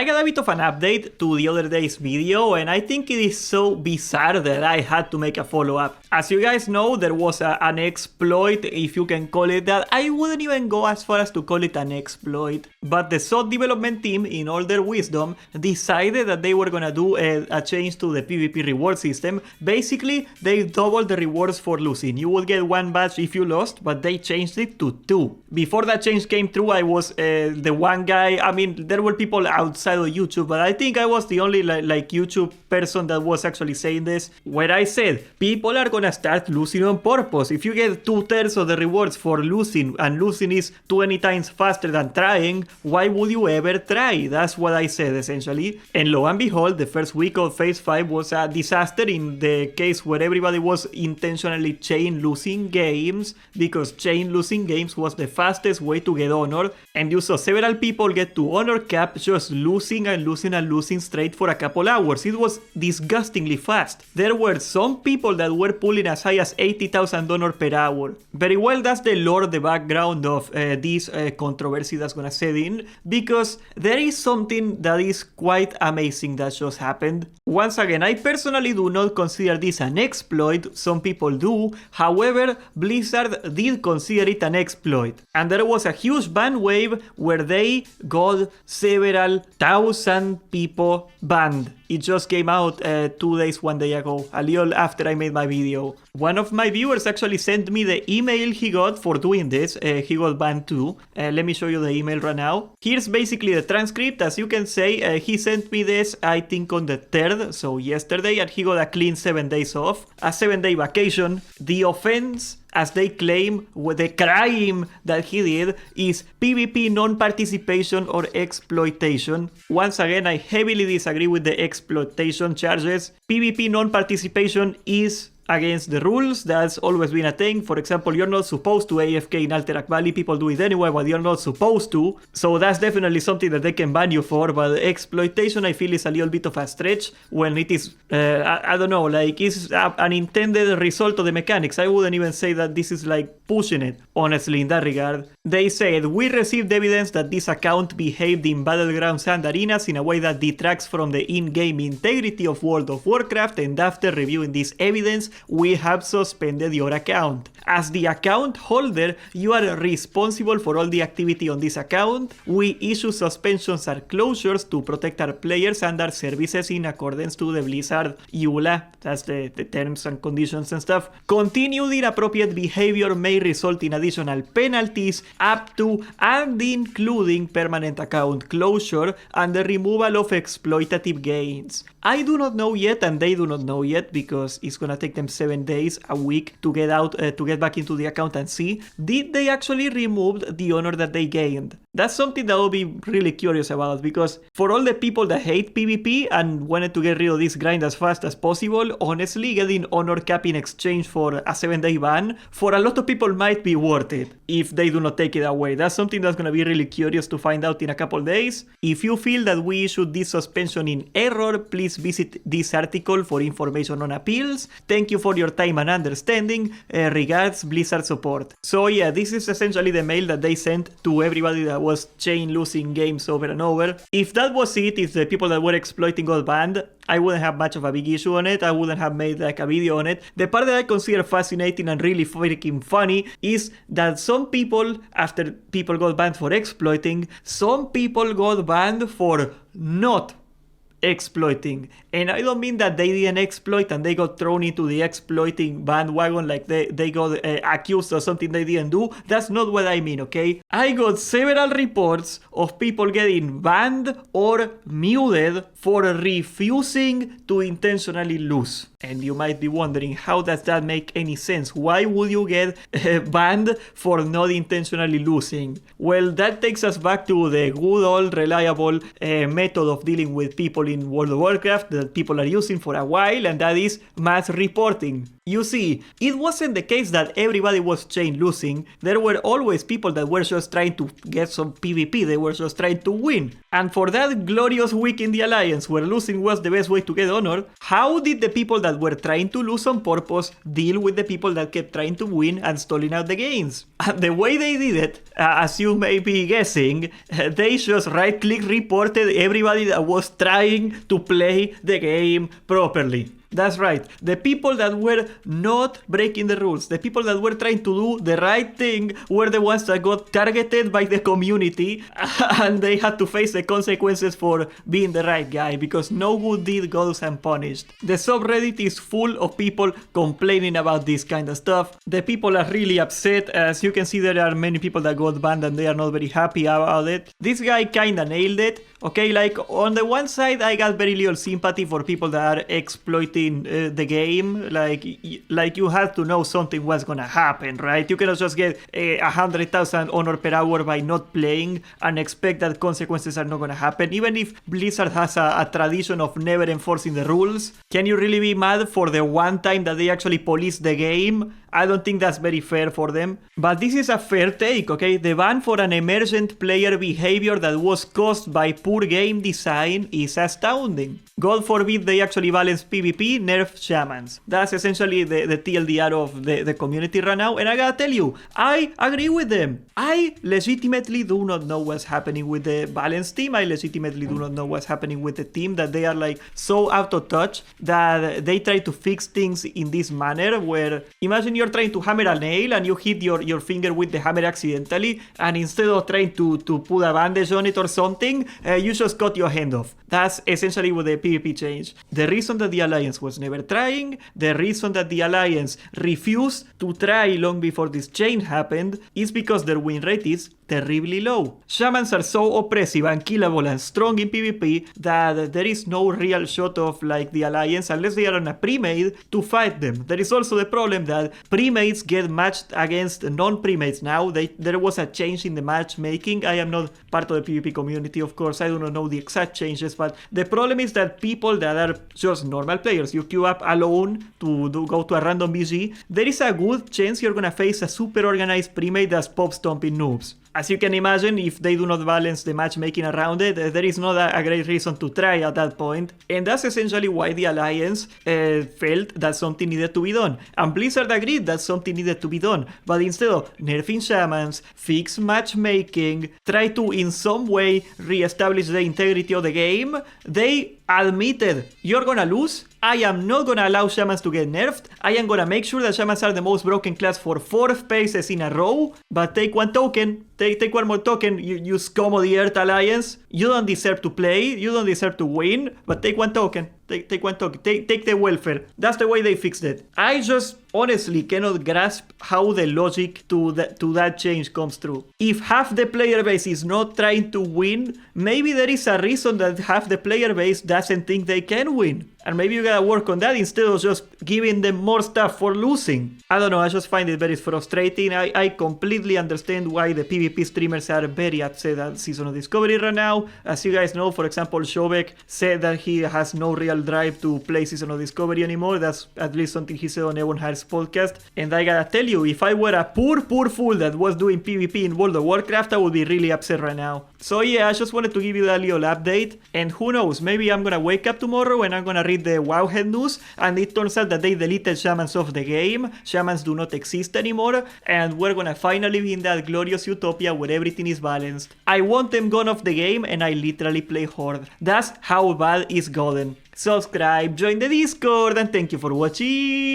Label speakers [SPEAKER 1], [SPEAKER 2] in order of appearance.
[SPEAKER 1] I got a bit of an update to the other day's video, and I think it is so bizarre that I had to make a follow-up. As you guys know, there was an exploit, if you can call it that. I wouldn't even go as far as to call it an exploit, but the SOT development team, in all their wisdom, decided that they were gonna do a change to the PvP reward system. Basically, they doubled the rewards for losing. You would get 1 badge if you lost, but they changed it to 2. Before that change came through, I was the one guy. I mean, there were people outside of YouTube, but I think I was the only like YouTube person that was actually saying this, where I said, people are gonna start losing on purpose. If you get 2/3 of the rewards for losing, and losing is 20 times faster than trying, why would you ever try? That's what I said, essentially. And lo and behold, the first week of Phase 5 was a disaster in the case where everybody was intentionally chain losing games, because chain losing games was the fastest way to get honor, and you saw several people get to honor cap just losing and losing and losing straight for a couple hours. It was disgustingly fast. There were some people that were pulling as high as 80,000 honor per hour. Very well, that's the lore, the background of this controversy that's gonna set in, because there is something that is quite amazing that just happened. Once again, I personally do not consider this an exploit. Some people do. However, Blizzard did consider it an exploit, and there was a huge ban wave where they got several thousand people banned. It just came out 2 days, 1 day ago, a little after I made my video. One of my viewers actually sent me the email he got for doing this. He got banned too. Let me show you the email right now. Here's basically the transcript. As you can say, he sent me this, I think, on the 3rd, so yesterday, and he got a clean 7 days off, a 7-day vacation. The offense, as they claim, with the crime that he did, is PvP non-participation or exploitation. Once again, I heavily disagree with the exploitation charges. PvP non-participation is against the rules. That's always been a thing. For example, you're not supposed to AFK in Alterac Valley. People do it anyway, but you're not supposed to. So that's definitely something that they can ban you for. But exploitation, I feel, is a little bit of a stretch when it is, I don't know, like it's an intended result of the mechanics. I wouldn't even say that this is like pushing it, honestly, in that regard. They said, we received evidence that this account behaved in battlegrounds and arenas in a way that detracts from the in-game integrity of World of Warcraft, and after reviewing this evidence, we have suspended your account. As the account holder, you are responsible for all the activity on this account. We issue suspensions or closures to protect our players and our services in accordance to the Blizzard EULA. That's the terms and conditions and stuff. Continued inappropriate behavior may result in additional penalties up to and including permanent account closure and the removal of exploitative gains. I do not know yet, and they do not know yet, because it's gonna take them 7 days, a week to get out, to get back into the account and see, did they actually remove the honor that they gained? That's something that I'll be really curious about, because for all the people that hate PvP and wanted to get rid of this grind as fast as possible, honestly, getting honor cap in exchange for a 7-day ban, for a lot of people might be worth it if they do not take it away. That's something that's gonna be really curious to find out in a couple days. If you feel that we issued this suspension in error, please visit this article for information on appeals. Thank you for your time and understanding. Regards, Blizzard support. So yeah, this is essentially the mail that they sent to everybody that was chain losing games over and over. If that was it, if the people that were exploiting got banned, I wouldn't have much of a big issue on it. I wouldn't have made like a video on it. The part that I consider fascinating and really freaking funny is that some people, after people got banned for exploiting, some people got banned for not exploiting. And I don't mean that they didn't exploit and they got thrown into the exploiting bandwagon, like they got accused of something they didn't do. That's not what I mean, okay? I got several reports of people getting banned or muted for refusing to intentionally lose. And you might be wondering, how does that make any sense? Why would you get banned for not intentionally losing? Well, that takes us back to the good old reliable method of dealing with people in World of Warcraft that people are using for a while, and that is mass reporting. You see, it wasn't the case that everybody was chain losing. There were always people that were just trying to get some PvP, they were just trying to win. And for that glorious week in the Alliance where losing was the best way to get honor, how did the people that were trying to lose on purpose deal with the people that kept trying to win and stalling out the games? And the way they did it, as you may be guessing, they just right-click reported everybody that was trying to play the game properly. That's right. The people that were not breaking the rules, the people that were trying to do the right thing were the ones that got targeted by the community and they had to face the consequences for being the right guy because no good deed goes unpunished. The subreddit is full of people complaining about this kind of stuff. The people are really upset. As you can see, there are many people that got banned and they are not very happy about it. This guy kinda nailed it. Okay, like on the one side, I got very little sympathy for people that are exploiting the game. Like you had to know something was gonna happen, right? You cannot just get 100,000 honor per hour by not playing and expect that consequences are not gonna happen. Even if Blizzard has a tradition of never enforcing the rules, can you really be mad for the one time that they actually police the game? I don't think that's very fair for them. But this is a fair take, okay? The ban for an emergent player behavior that was caused by poor game design is astounding. God forbid they actually balance PvP, nerf shamans. That's essentially the TLDR of the community right now. And I gotta tell you, I agree with them. I legitimately do not know what's happening with the balance team. I legitimately do not know what's happening with the team, that they are like so out of touch that they try to fix things in this manner where, imagine you're trying to hammer a nail and you hit your finger with the hammer accidentally, and instead of trying to put a bandage on it or something, you just cut your hand off. That's essentially what the PvP changed. The reason that the Alliance was never trying, the reason that the Alliance refused to try long before this change happened, is because their win rate is terribly low. Shamans are so oppressive and killable and strong in PvP that there is no real shot of like the Alliance unless they are on a pre-made to fight them. There is also the problem that pre-mates get matched against non-pre-mates now. There was a change in the matchmaking. I am not part of the PvP community, of course. I do not know the exact changes, but the problem is that people that are just normal players, you queue up alone to go to a random BG, there is a good chance you're gonna face a super organized pre-mate that's pop stomping noobs. As you can imagine, if they do not balance the matchmaking around it, there is not a great reason to try at that point. And that's essentially why the Alliance felt that something needed to be done. And Blizzard agreed that something needed to be done. But instead of nerfing shamans, fix matchmaking, try to in some way re-establish the integrity of the game, they admitted, you're gonna lose. I am not gonna allow shamans to get nerfed. I am gonna make sure that shamans are the most broken class for 4 phases in a row. But take one token. Take one more token, you scum of the Earth Alliance. You don't deserve to play. You don't deserve to win. But take one token. Take one token. Take the welfare. That's the way they fixed it. I just honestly cannot grasp how the logic to that change comes through. If half the player base is not trying to win, maybe there is a reason that half the player base doesn't think they can win. And maybe you gotta work on that instead of just giving them more stuff for losing. I don't know, I just find it very frustrating. I completely understand why the PvP streamers are very upset at Season of Discovery right now. As you guys know, for example, Shobek said that he has no real drive to play Season of Discovery anymore. That's at least something he said on Evan Hart's podcast. And I gotta tell you, if I were a poor fool that was doing PvP in World of Warcraft, I would be really upset right now. So yeah, I just wanted to give you that little update. And who knows, maybe I'm gonna wake up tomorrow and I'm gonna read the Wowhead news, and it turns out that they deleted shamans off the game. Shamans do not exist anymore, and we're gonna finally be in that glorious utopia where everything is balanced. I want them gone off the game, and I literally play Horde. That's how bad it's gotten. Subscribe, join the Discord, and thank you for watching.